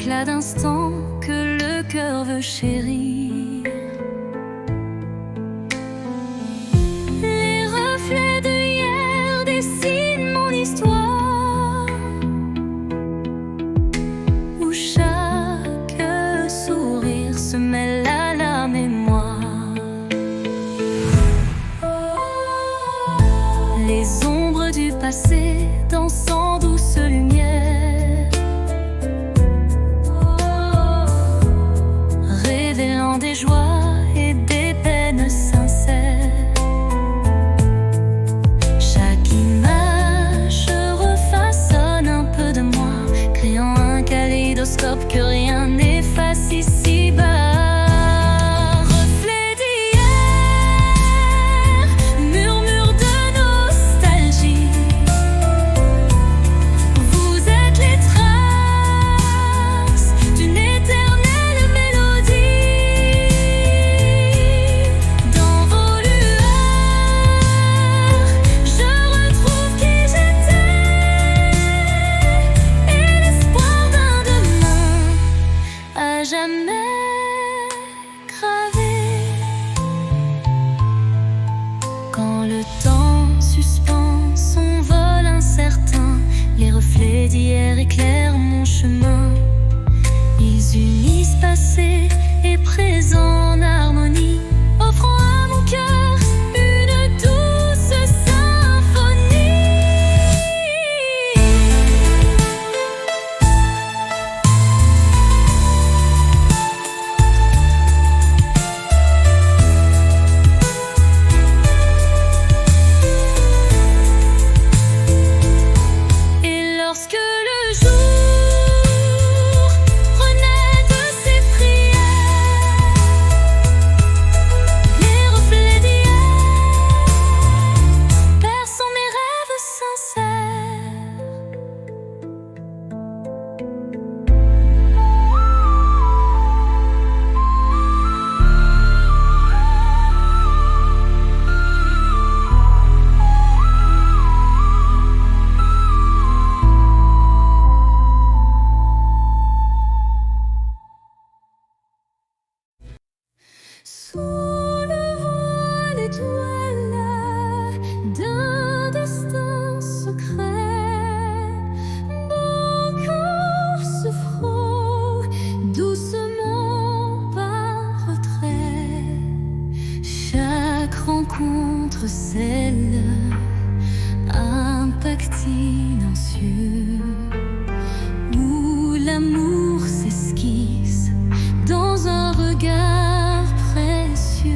éclat d'instant que le cœur veut chérir. Les reflets de hier dessinent mon histoire, où chaque sourire se mêle à la mémoire. Les ombres du passé dansent en douce lumière, révélant des joies et des peines sincères. Chaque image refaçonne un peu de moi, créant un kaléidoscope que rien n'efface ici-bas. Jamais gravé. Quand le temps suspend son vol incertain, les reflets d'hier éclairent mon chemin. Ils unissent passé et présent en harmonie, offrant à mon cœur une douce symphonie. Lorsque le jour renaît de ses prières, les reflets d'hier bercent mes rêves sincères. Sous le voile étoile d'un destin secret, mon corps se frôle doucement par retrait. Chaque rencontre scelle un pacte silencieux où l'amour s'esquisse dans un regard précieux.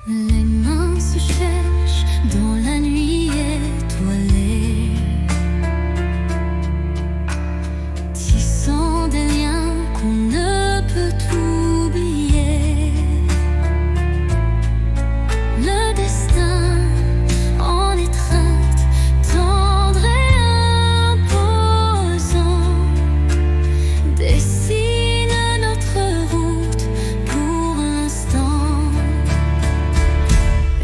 Les mains se cherchent dans la nuit étoilée, tissant des liens qu'on ne peut oublier. Le destin en étreinte, tendre et imposant, dessine notre route pour l'instant.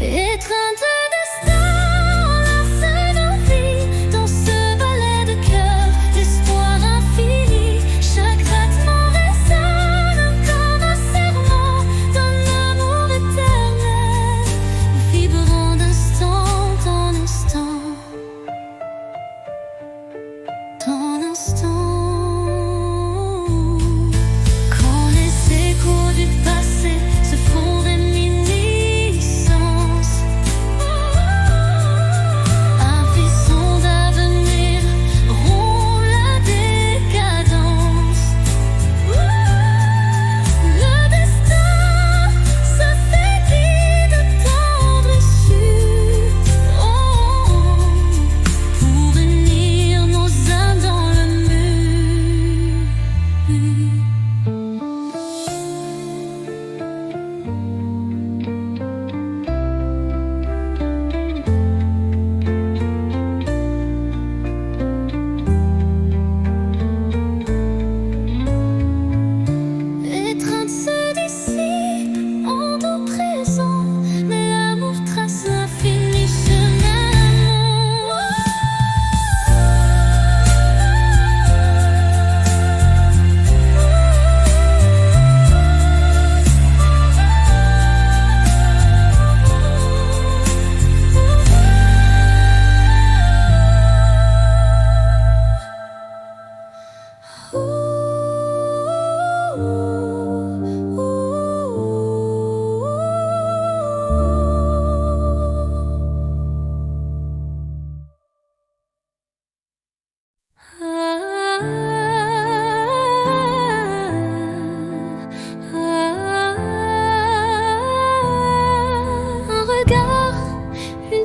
Étreinte de destin, enlace nos vies dans ce ballet de cœur d'espoir infini. Chaque battement résonne comme un serment d'un amour éternel, vibrant d'instant en instant, en instant. Quand les échos du passé se font réminiscence,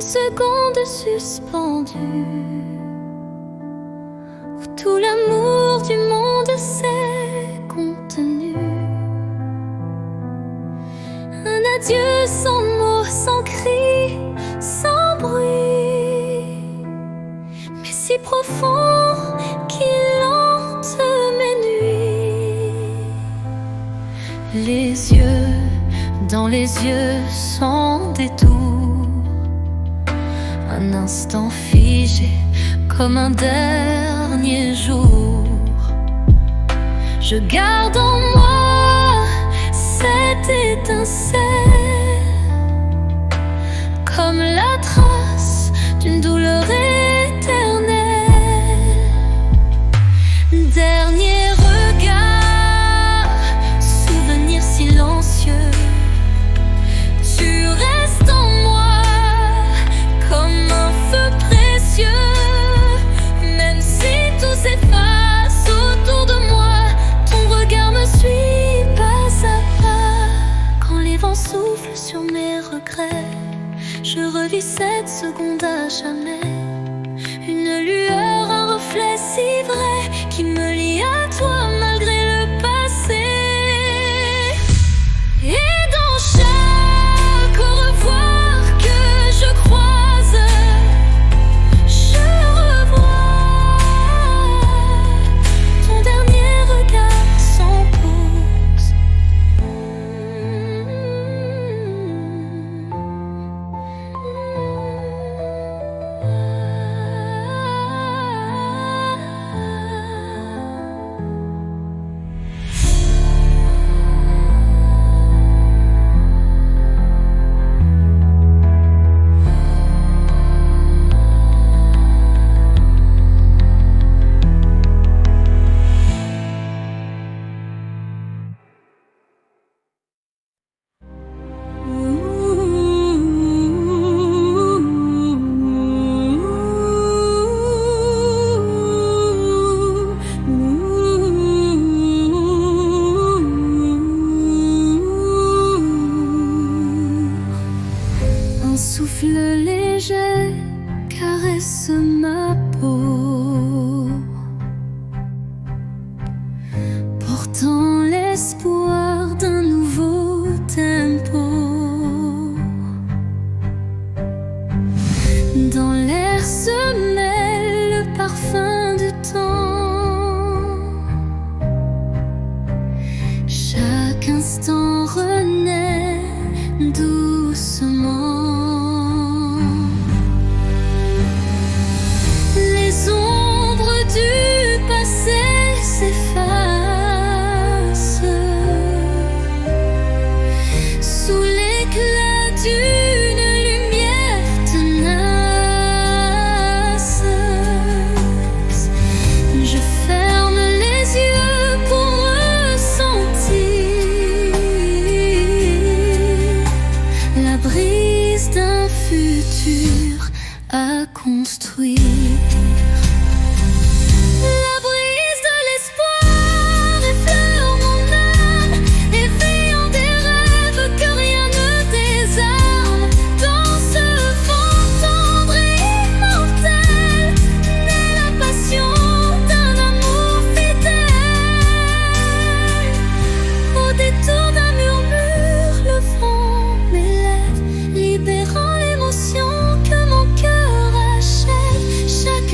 secondes suspendues, où tout l'amour du monde s'est contenu. Un adieu sans mots, sans cri, sans bruit, mais si profond qu'il hante mes nuits. Les yeux dans les yeux sans détour, un instant figé comme un dernier jour. Je garde en moi cette étincelle, comme la trace d'une douleur éternelle. Dernier regard, souvenir silencieux, tu restes en moi comme un feu précieux. Même si tout s'efface autour de moi, ton regard me suit pas à pas. Quand les vents soufflent sur mes regrets, je revis cette seconde à jamais. Une lueur, un reflet si vrai qui me lie à toi malgré le passé. Et dans chaque au revoir que je croise, je revois ton dernier regard sans pause. Un souffle léger caresse ma peau, portant l'espoir d'un nouveau tempo. Dans l'air se mêle le parfum du temps. Chaque instant renaît doucement. Les ombres du passé s'effacent sous l'éclat d'une lumière tenace. Je ferme les yeux pour ressentir la brise d'un futur à construire. La brise de l'espoir effleure mon âme, éveillant des rêves que rien ne désarme. Dans ce vent tendre et immortel naît la passion d'un amour fidèle. Au détour d'un murmure, le vent m'élève, libérant l'émotion que mon cœur achève. Chaque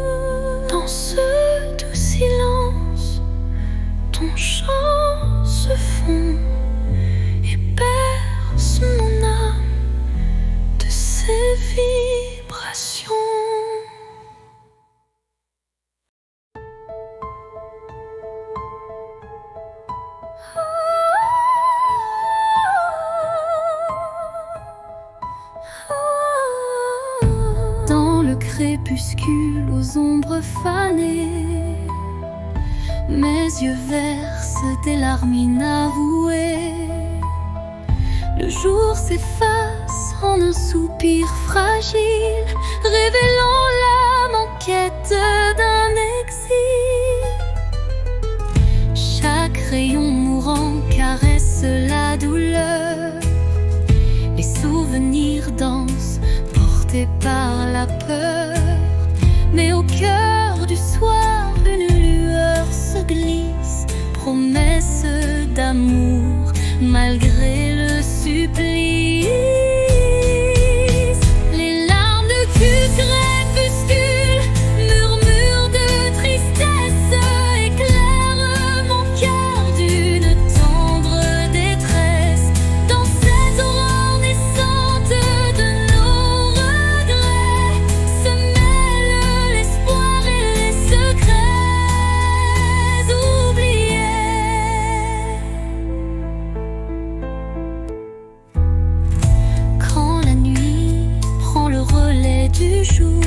tout. crépuscule aux ombres fanées. Mes yeux versent des larmes inavouées. Le jour s'efface en un soupir fragile, révélant l'âme en quête d'un exil. Chaque rayon mourant caresse la douleur. Les souvenirs dansent, portés par la peur. Mais au cœur du soir, une lueur se glisse, promesse d'amour malgré le supplice. Les larmes du crépuscule, murmures de tristesse, éclairent mon cœur d'une tendre détresse. Dans ces aurores naissantes de nos regrets se mêlent l'espoir et les secrets oubliés. Quand la nuit prend le relais du jour,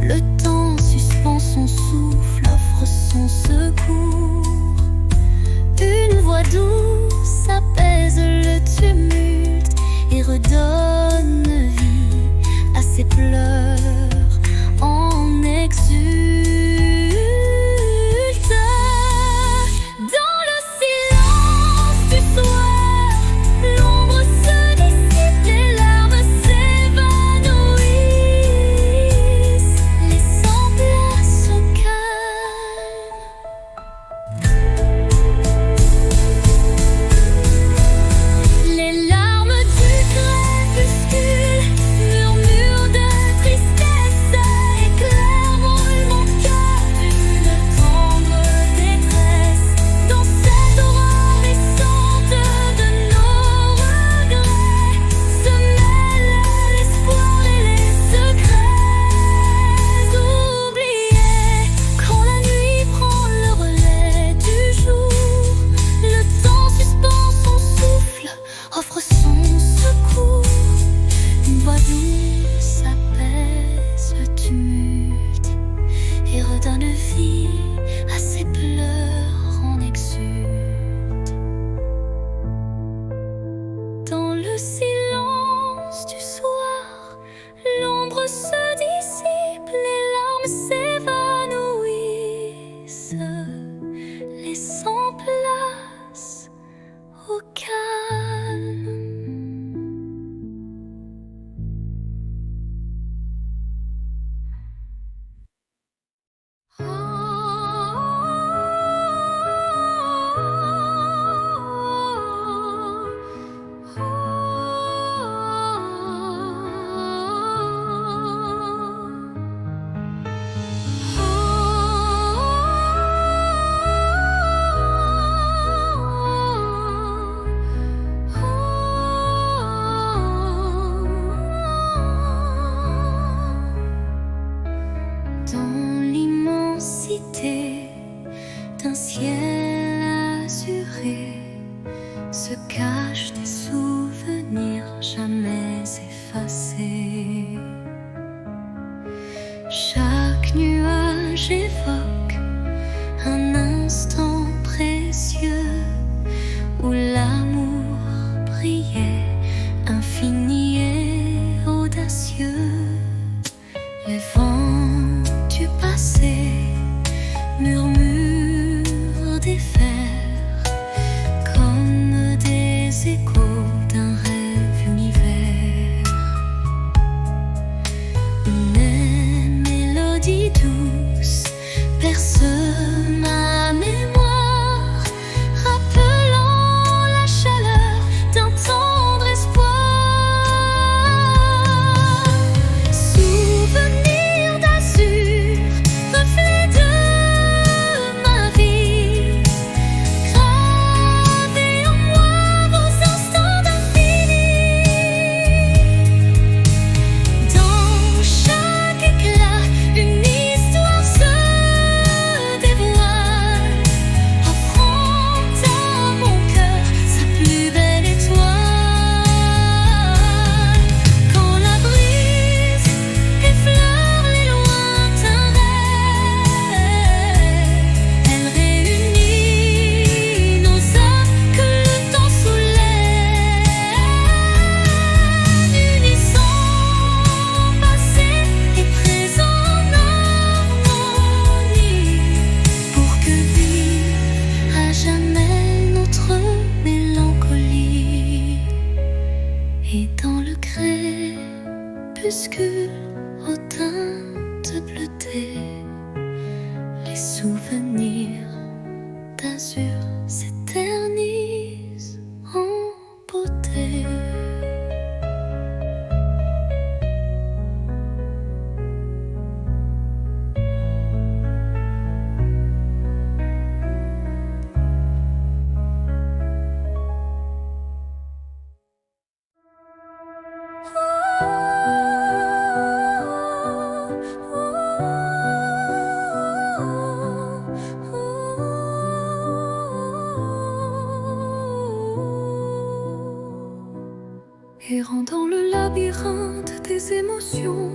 le temps suspend son souffle, offre son secours. Une voix douce apaise le tumulte et redonne vie à ses pleurs en exulte. Dans le silence du soir, l'ombre se dissipe, les larmes s'évanouissent, laissant place au calme. Les larmes du crépuscule, murmures de tristesse, éclairent mon cœur d'une tendre détresse. Dans cette aurore naissante de nos regrets se mêlent l'espoir et les secrets oubliés. Quand la nuit prend le relais du jour, le temps suspend son souffle, offre son secours. Une voix douce apaise le tumulte et redonne vie à ses pleurs en exulte. Dans le silence du soir, l'ombre se dissipe, les larmes s'évanouissent, laissant place au calme. Dans l'immensité d'un ciel azuré se cachent des souvenirs jamais effacés. Chaque nuage évoque un instant précieux où l'amour brillait, infini et audacieux. Les vents du passé murmurent retrouver les souvenirs d'azur s'éternisent en beauté. Errant dans le labyrinthe des émotions,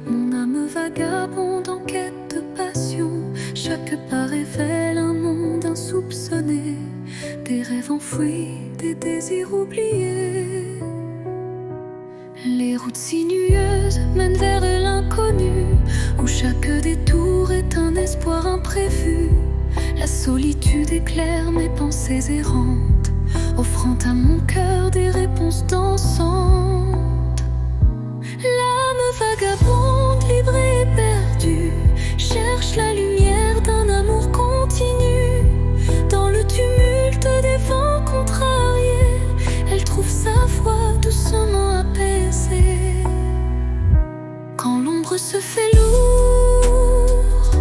mon âme vagabonde en quête de passion. Chaque pas révèle un monde insoupçonné, des rêves enfouis, des désirs oubliés. Les routes sinueuses mènent vers l'inconnu, où chaque détour est un espoir imprévu. La solitude éclaire mes pensées errantes, offrant à mon cœur des réponses dansantes. L'âme vagabonde, libre et perdue, cherche la lumière d'un amour continu. Dans le tumulte des vents contrariés, elle trouve sa voix doucement apaisée. Quand l'ombre se fait lourde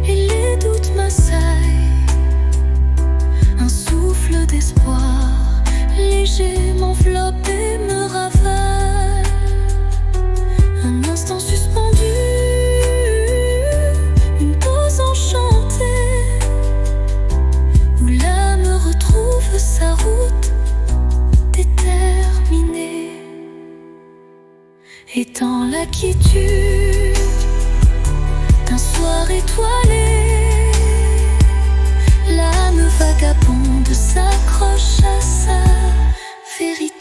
et les doutes m'assaillent, un souffle d'espoir léger m'enveloppe et me ravale. Un instant suspendu, une pause enchantée, où l'âme retrouve sa route déterminée. Et dans la quiétude d'un soir étoilé, l'âme vagabonde s'accroche à sa vérité.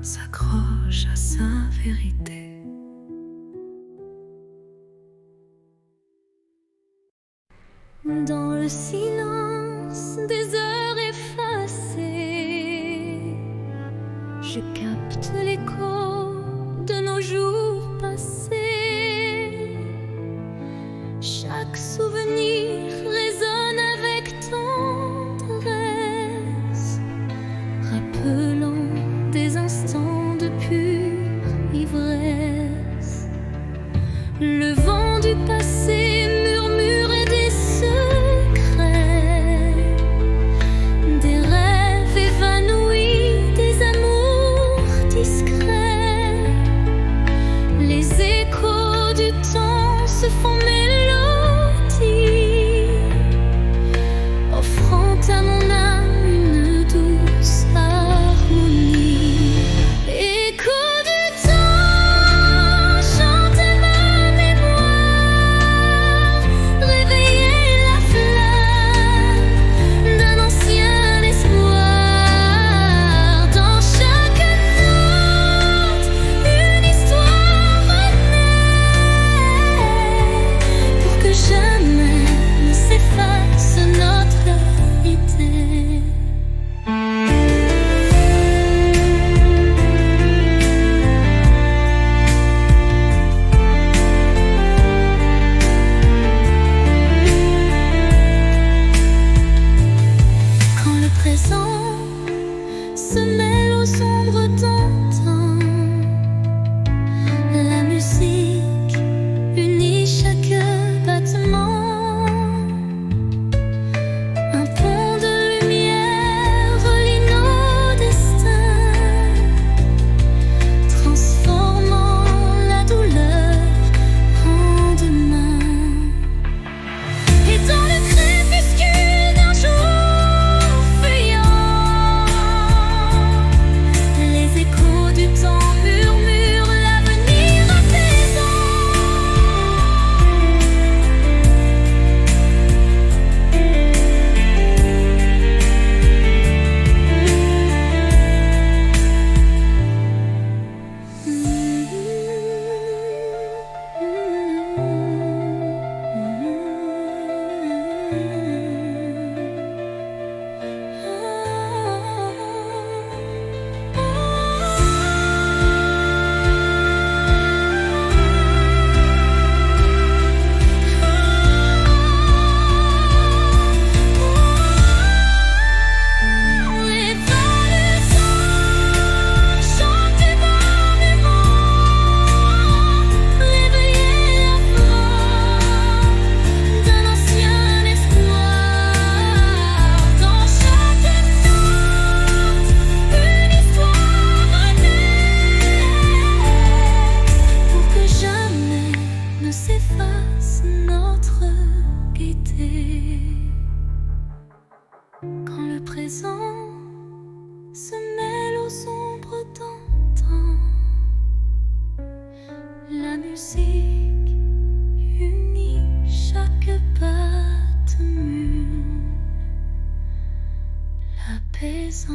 S'accroche à sa vérité. Dans le silence des heures effacées, je capte l'écho de nos jours passés. Chaque souvenir résonne avec tendresse, rappelant des instants de pure ivresse. Le vent du passé murmure des secrets, musique unit chaque battement, apaisant.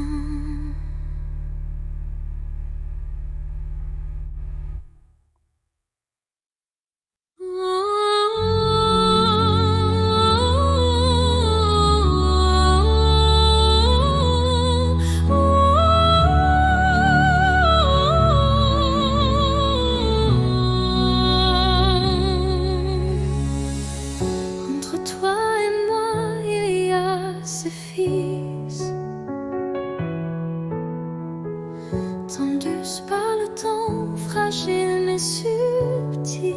Tendus par le temps, fragile mais subtil.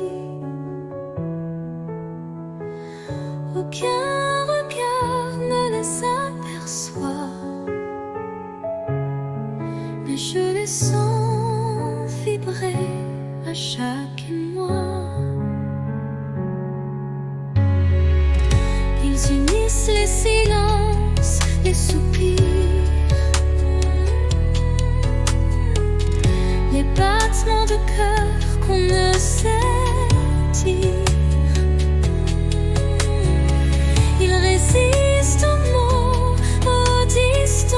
Aucun regard ne les aperçoit, mais je les sens vibrer à chaque émoi. Ils unissent les silences, les soupirs, les battements de cœur qu'on ne sait dire. Ils résistent aux mots, aux distances,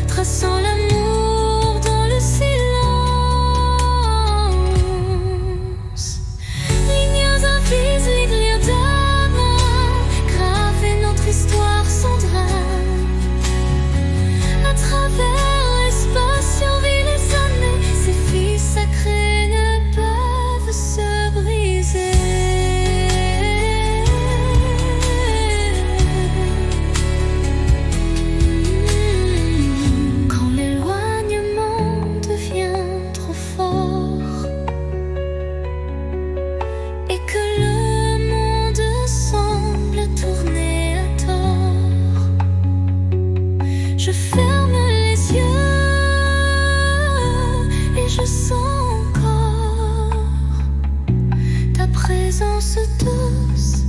traçant l'amour dans le silence. Lignes invisibles, lignes d'amour, graver notre histoire sans drame. À travers l'espace survit les années, ces filles sacrées ne peuvent se briser. Quand l'éloignement devient trop fort et que le monde semble tourner à tort, je ferme les yeux et je sens encore ta présence douce,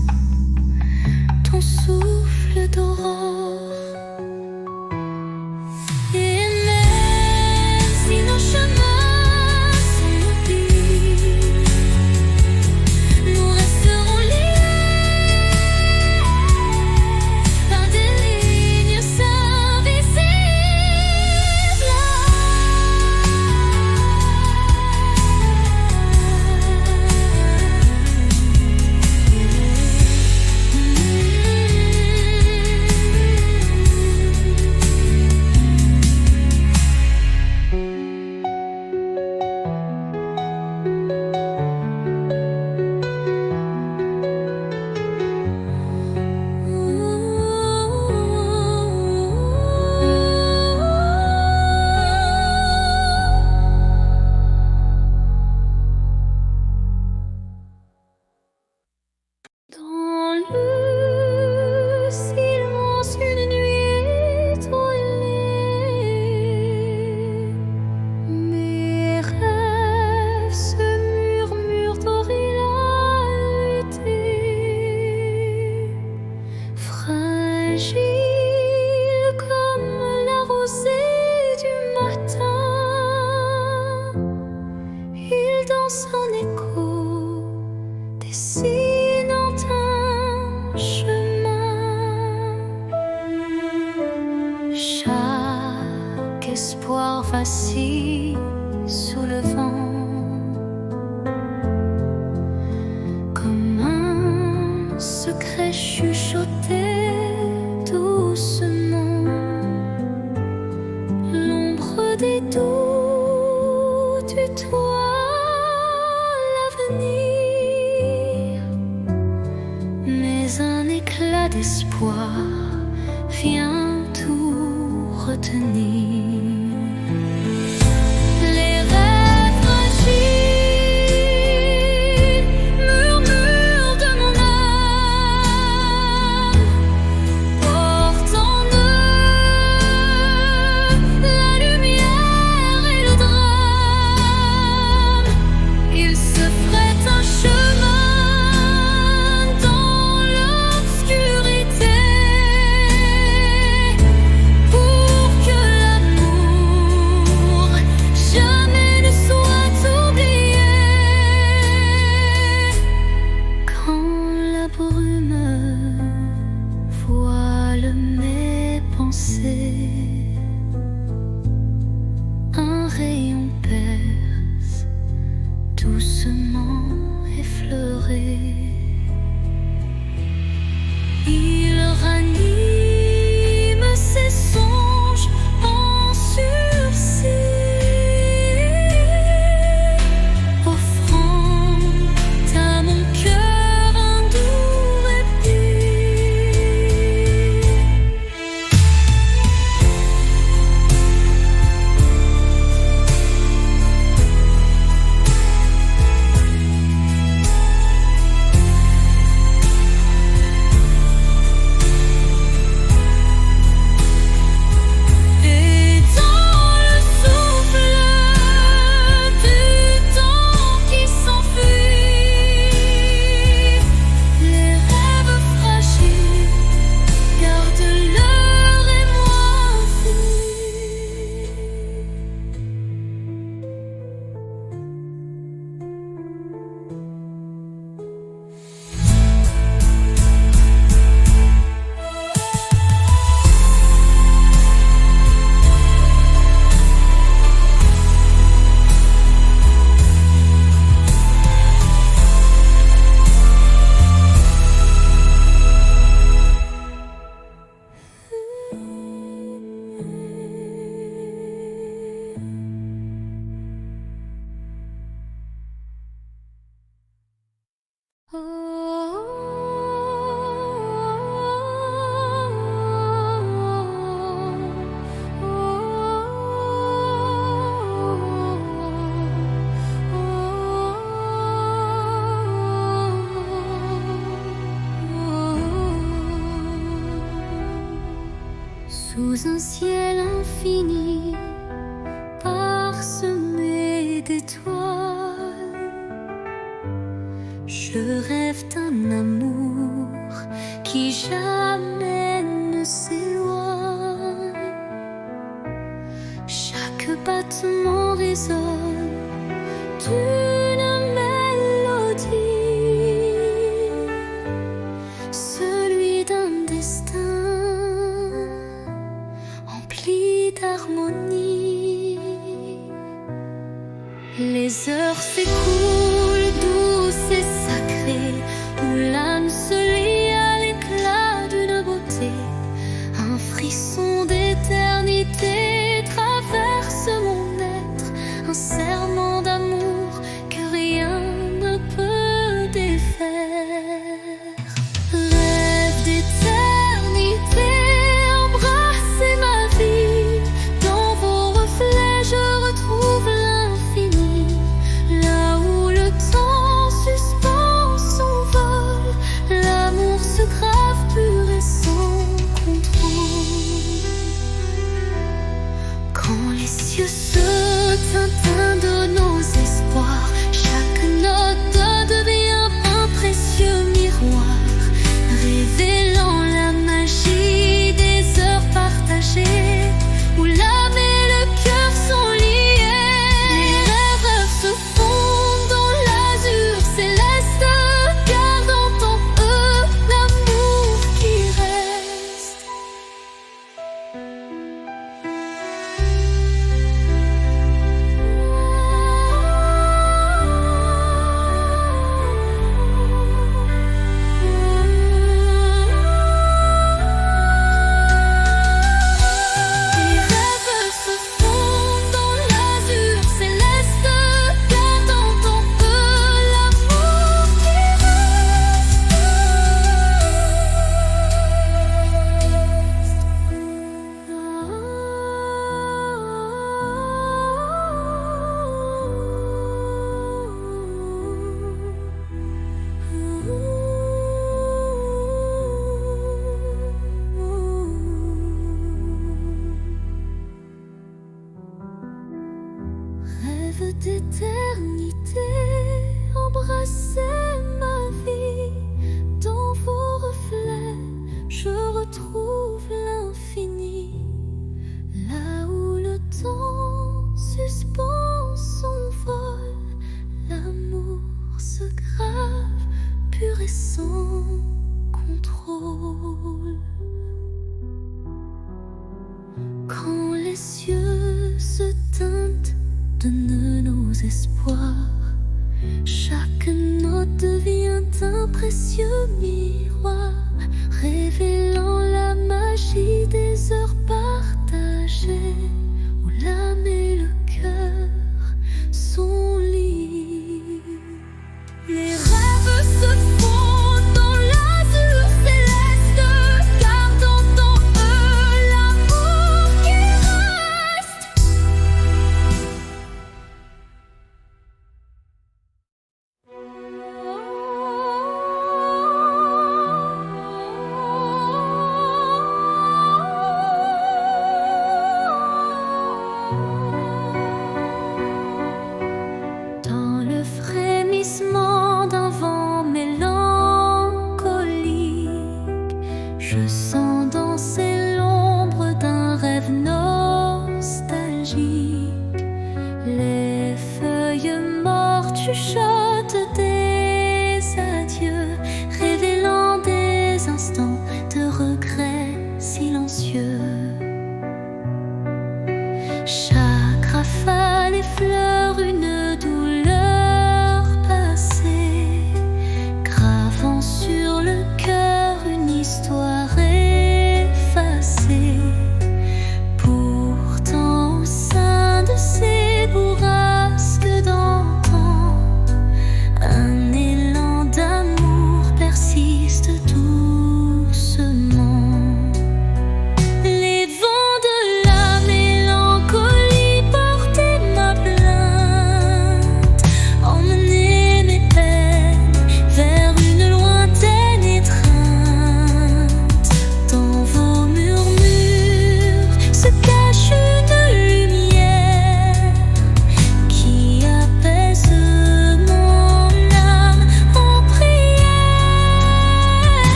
ton souffle d'aurore. Et même si nos chemins sont mobiles, nous resterons liés par des lignes invisibles. Dans le silence, une nuit étoilée, mes rêves se murmurent d'originalité. Fragile comme la rosée du matin, il danse en écho, dessinant un chemin. Chaque espoir vacille sous le vent, comme un secret chuchoté doucement. L'ombre des doutes tutoie l'avenir, mais un éclat d'espoir vient tout retenir. Les rêves fragiles murmurent de mon âme, portent en eux la lumière et le drame. Ils se frayent un chemin dans l'obscurité. sous un ciel infini, parsemé d'étoiles. Je rêve d'un amour qui jamais ne s'éloigne. Chaque battement résonne d'une mélodie, celui d'un destin empli d'harmonie. Les heures s'écoulent douces et sacrées, où l'âme se lie à l'éclat d'une beauté. Un frisson d'éternité traverse mon être, un serment d'amour que rien ne peut défaire. Rêve d'éternité, embrassez ma vie. Dans vos reflets je retrouve l'infini, là où le temps suspend son vol. L'amour se grave pur et sans contrôle. Quand les cieux se teintent de nos espoirs, chaque note devient un précieux miroir, révélant la magie des heures partagées, où l'âme et le cœur sont liés. Les rêves se fondent dans l'azur céleste, gardant en eux l'amour qui reste. Les rêves se fondent dans l'azur céleste, gardant en eux l'amour qui rêve d'éternité, embrassez ma vie. Dans vos reflets, je retrouve l'infini, là où le temps suspend son vol. L'amour se grave, pur et sans contrôle. Quand les cieux se teintent de nos espoirs, chaque note devient un précieux miroir, révélant la magie des heures partagées, où l'âme et le cœur sont liés. Les rêves se fondent dans l'azur céleste, gardant en eux l'amour qui reste. Dans le frémissement d'un vent mélancolique, je sens danser l'ombre d'un rêve nostalgique. Les feuilles mortes chuchotent des adieux, révélant des instants de regret silencieux. Chaque rafale effleure une douleur passée, gravant sur le cœur une histoire effacée. Pourtant, au sein de ces bourrasques d'antan,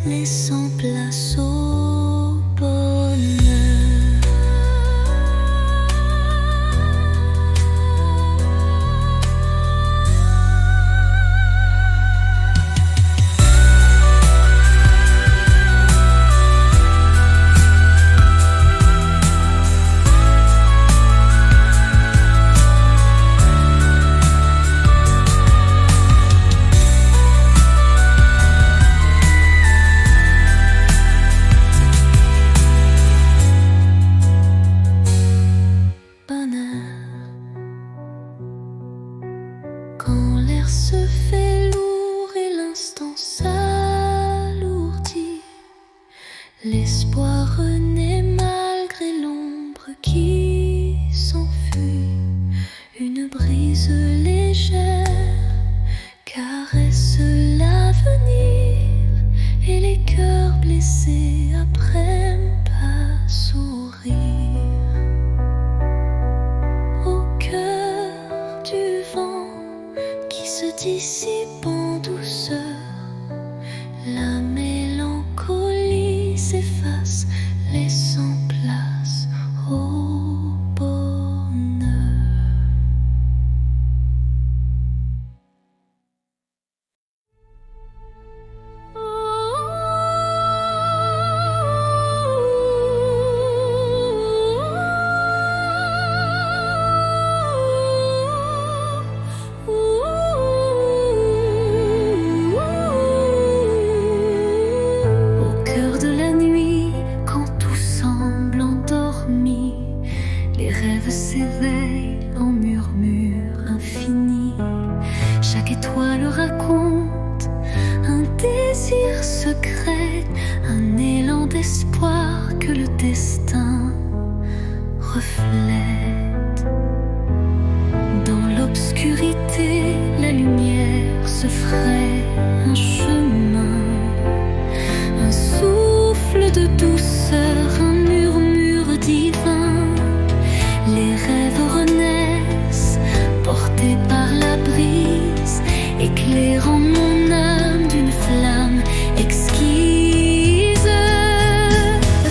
laissant place au bonheur. Quand l'air se fait lourd et l'instant s'alourdit, l'espoir renaît malgré l'ombre qui s'enfuit. Une brise légère caresse l'avenir et les cœurs blessés apprennent à sourire. Au cœur du vent qui se dissipe en douceur, la mélancolie s'efface, laissant place au bonheur. Les rêves s'éveillent en murmures infinis. Chaque étoile raconte un désir secret, un élan d'espoir que le destin reflète. Dans l'obscurité, la lumière se fraye un chemin, un souffle de douceur, un murmure divin. Les rêves renaissent, portés par la brise, éclairant mon âme d'une flamme exquise.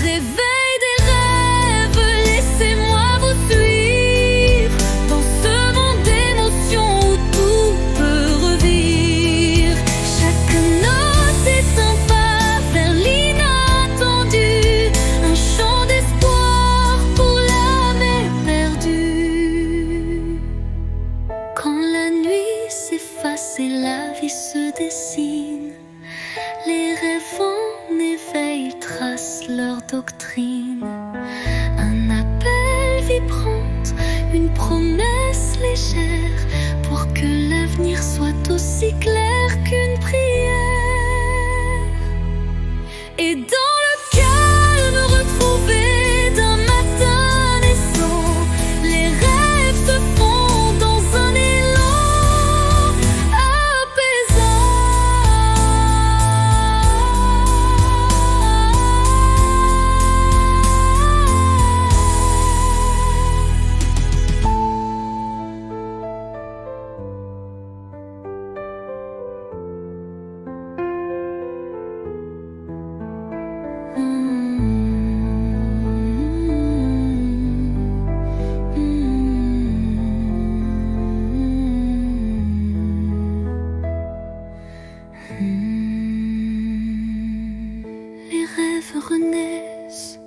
Réveil des rêves, laissez-moi vous suivre dans ce monde d'émotions où tout peut revivre. Chaque note est un pas vers l'inattendu, un chant d'espoir pour l'âme éperdue. Quand la nuit s'efface et la vie se dessine, les rêves en éveil tracent leur doctrine. Un appel vibrante, une promesse légère, pour que l'avenir soit aussi clair qu'une prière. Et dans le calme retrouvé d'un matin naissant, les rêves se font dans un élan apaisant. Les rêves renaissent,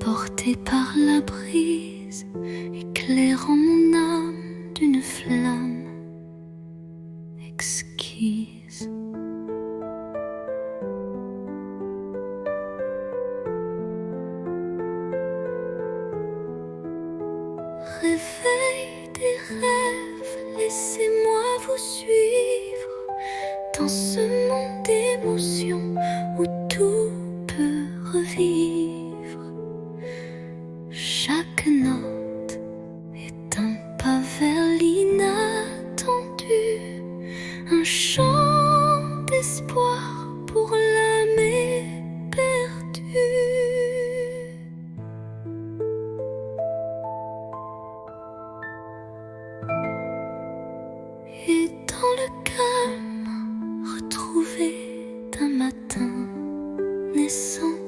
portés par la brise, éclairant mon âme d'une flamme exquise. Réveil des rêves, laissez-moi vous suivre dans ce monde d'émotions où tout peut revivre. Chaque note est un pas vers l'inattendu, un chant d'espoir pour l'âme éperdue. Et dans le calme retrouvé d'un matin naissant,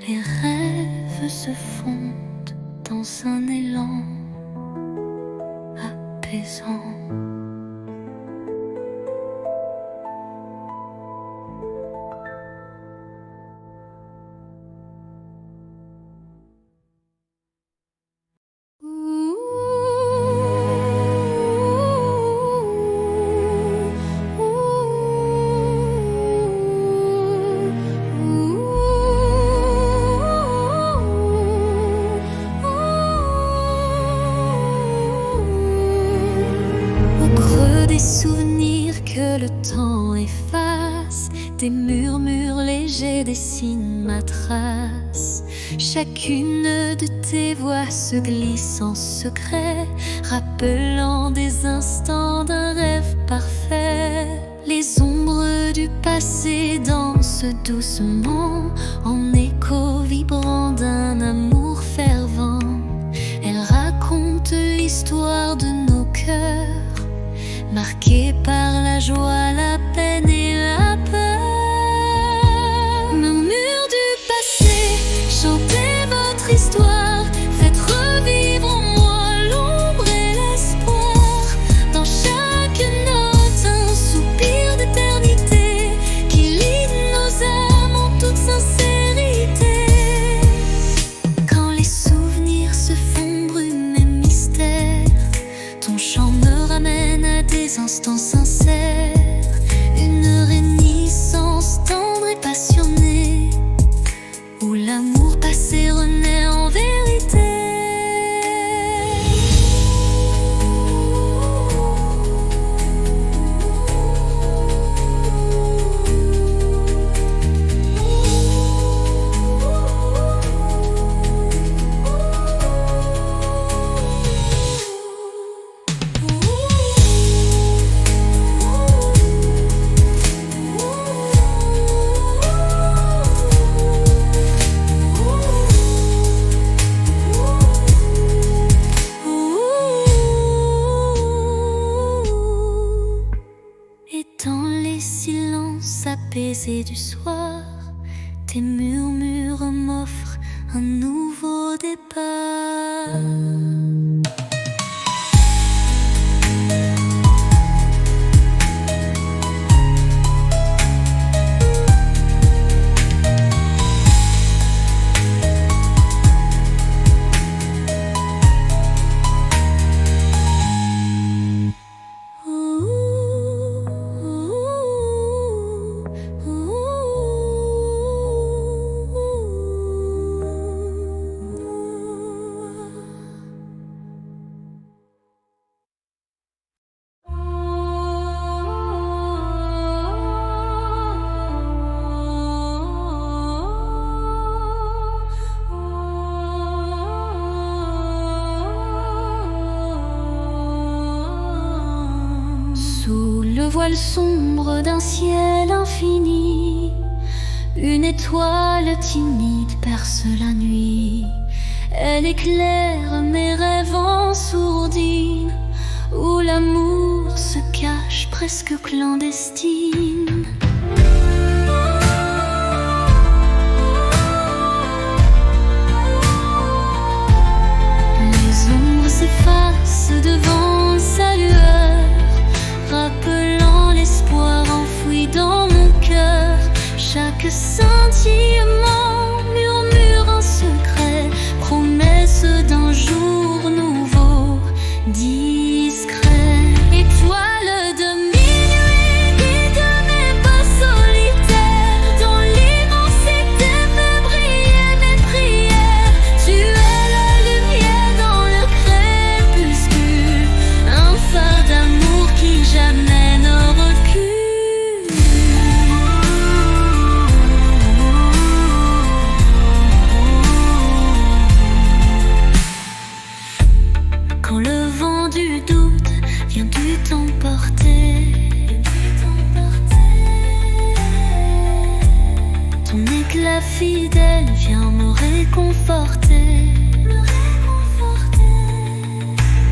les rêves se fondent dans un élan apaisant. Des souvenirs que le temps efface, des murmures légers dessinent ma trace. Chacune de tes voix se glisse en secret, rappelant des instants d'un rêve parfait. Les ombres du passé dansent doucement, en écho vibrant d'un amour fervent. Elles racontent l'histoire de nos cœurs, marqué par la joie, la peine et la peur. Murmures du passé, chantez votre histoire, faites revivre en moi l'ombre et l'espoir. Dans chaque note, un soupir d'éternité qui lie nos âmes en toute sincérité. Quand les souvenirs se font brume et mystère, ton chant me ramène à des instants sincères, une réminiscence tendre et passionnée, où l'amour passé renaît en vérité. Dans les silences apaisés du soir, tes murmures m'offrent un nouveau départ. Sous le voile sombre d'un ciel infini, une étoile timide perce la nuit. Elle éclaire mes rêves en sourdine, où l'amour se cache presque clandestine. Les ombres s'effacent devant sa lueur, rappelant l'espoir enfoui dans mon cœur. Chaque scintillement murmure un secret, promesse d'un jour nouveau, discret. Étoile de minuit, guide mes pas solitaires, dans l'immensité fait briller mes prières. Tu es la lumière dans le crépuscule, un phare d'amour qui jamais ne recule. Quand le vent du doute vient du t'emporter, ton éclat fidèle vient me réconforter.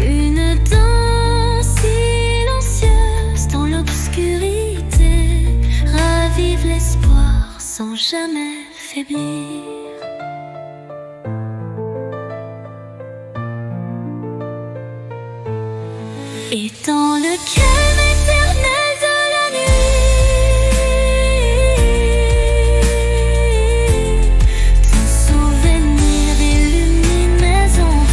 Une danse silencieuse dans l'obscurité ravive l'espoir sans jamais faiblir. Et dans le calme éternel de la nuit, ton souvenir illumine mes envies.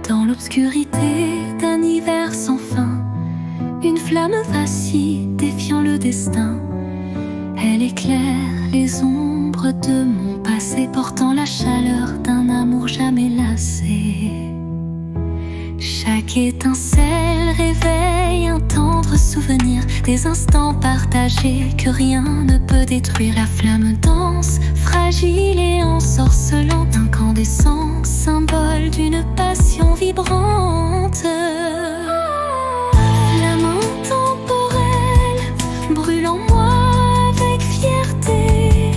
Dans l'obscurité d'un hiver sans fin, une flamme vacille défiant le destin. Elle éclaire les ombres de mon passé, portant la chaleur d'un amour jamais lassé. Chaque étincelle réveille un tendre souvenir, des instants partagés que rien ne peut détruire. La flamme danse, fragile et ensorcelante, incandescent, symbole d'une passion vibrante. Flamme intemporelle, brûle en moi avec fierté,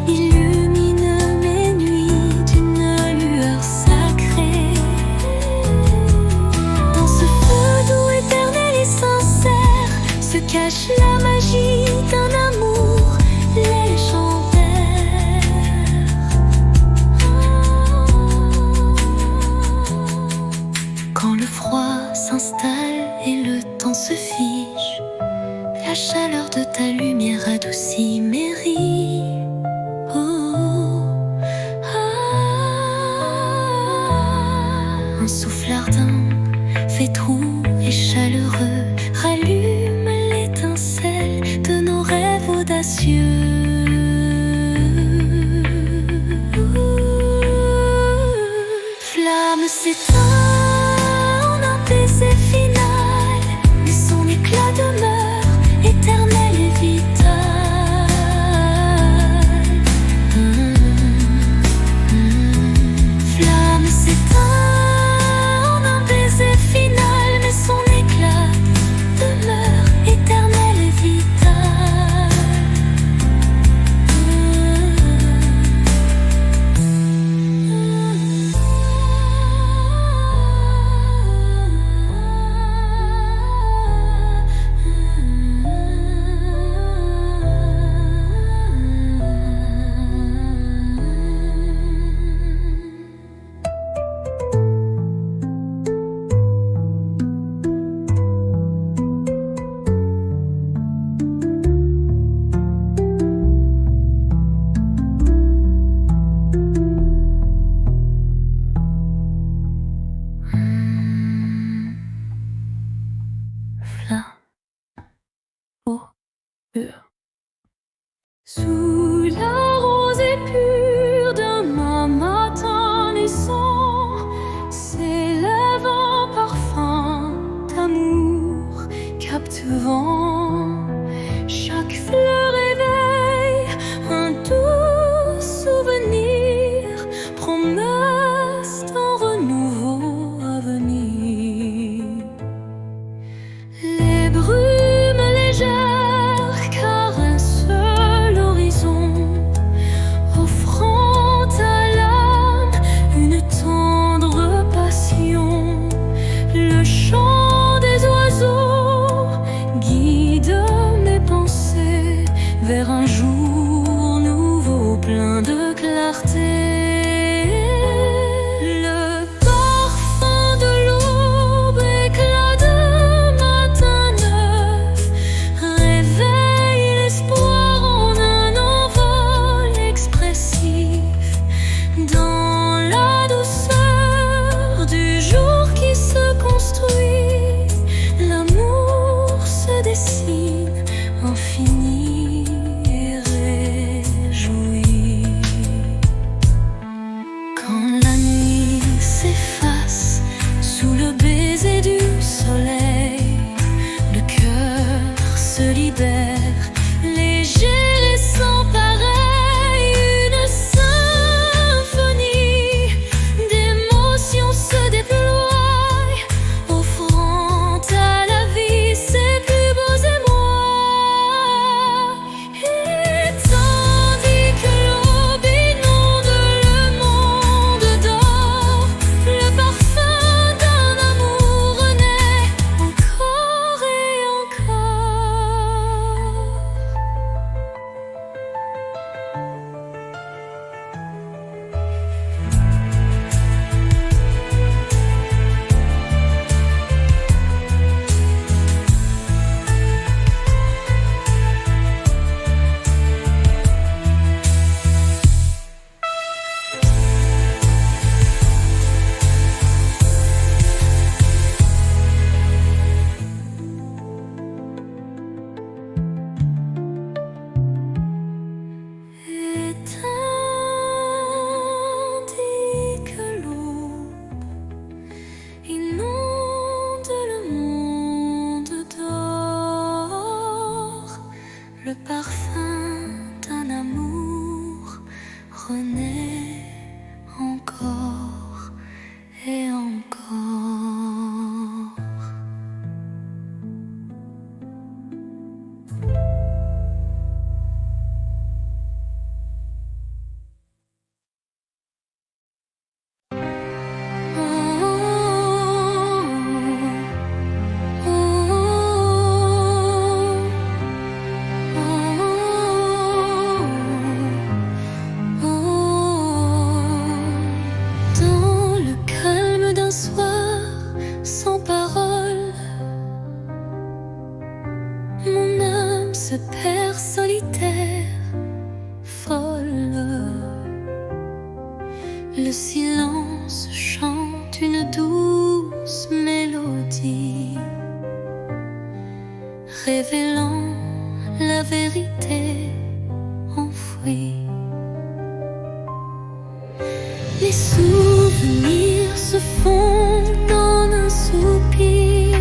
illumine mes nuits d'une lueur sacrée. Dans ce feu doux, éternel et sincère, se cache la magie d'un amour légendaire. Quand le froid s'installe et le temps se fige, la chaleur de ta lumière adoucit mes rides. Un souffle ardent, fait doux et chaleureux, rallume l'étincelle de nos rêves audacieux. Flamme s'éteint en un baiser final, mais son éclat demeure éternel et vital. Flamme s'éteint en un baiser final, mais son éclat demeure éternel et vital. Sous la rosée pure d'un matin naissant, s'élève un parfum d'amour captivant. Chaque fleur éveille un doux souvenir, promesse d'un renouveau à venir. Les brumes légères caressent l'horizon, offrant à l'âme une tendre passion. Le chant des oiseaux guide mes pensées vers un jour nouveau plein de clarté. Le parfum de l'aube, éclat de matin neuf, réveille l'espoir en un envol expressif. Dans la douceur du jour qui se construit, l'amour se dessine infini et réjoui. Quand la nuit s'efface sous le baiser du soleil, le cœur se libère léger. parfum d'un amour renaît encore et encore. Mon âme se perd solitaire, folle. Le silence chante une douce mélodie, révélant la vérité enfouie. Les souvenirs se fondent en un soupir,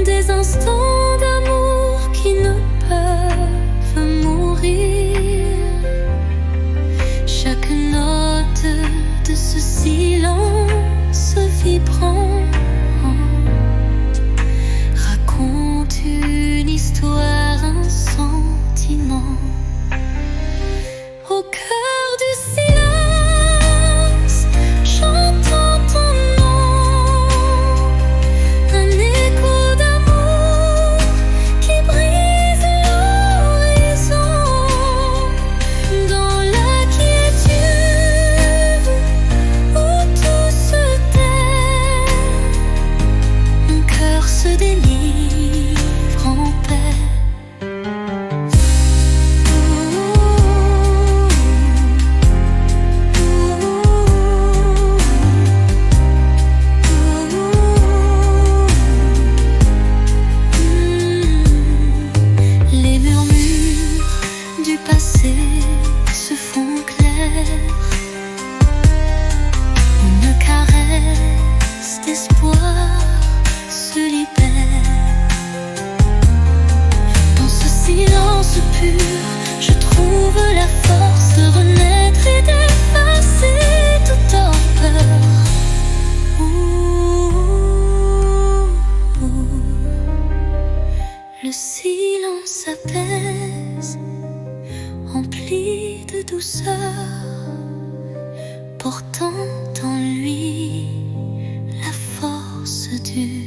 des instants d'amour qui ne peuvent mourir. Chaque note de ce silence vibrant raconte une histoire, un sentiment. Au cœur du silence, j'entends ton nom, un écho d'amour qui brise l'horizon. Dans la quiétude où tout se tait, mon cœur se délivre en paix. Se font clairs, une caresse d'espoir se libère. Dans ce silence pur, je trouve la force de renaître et d'effacer toute torpeur. Le silence apaise, empli de douceur, portant en lui la force du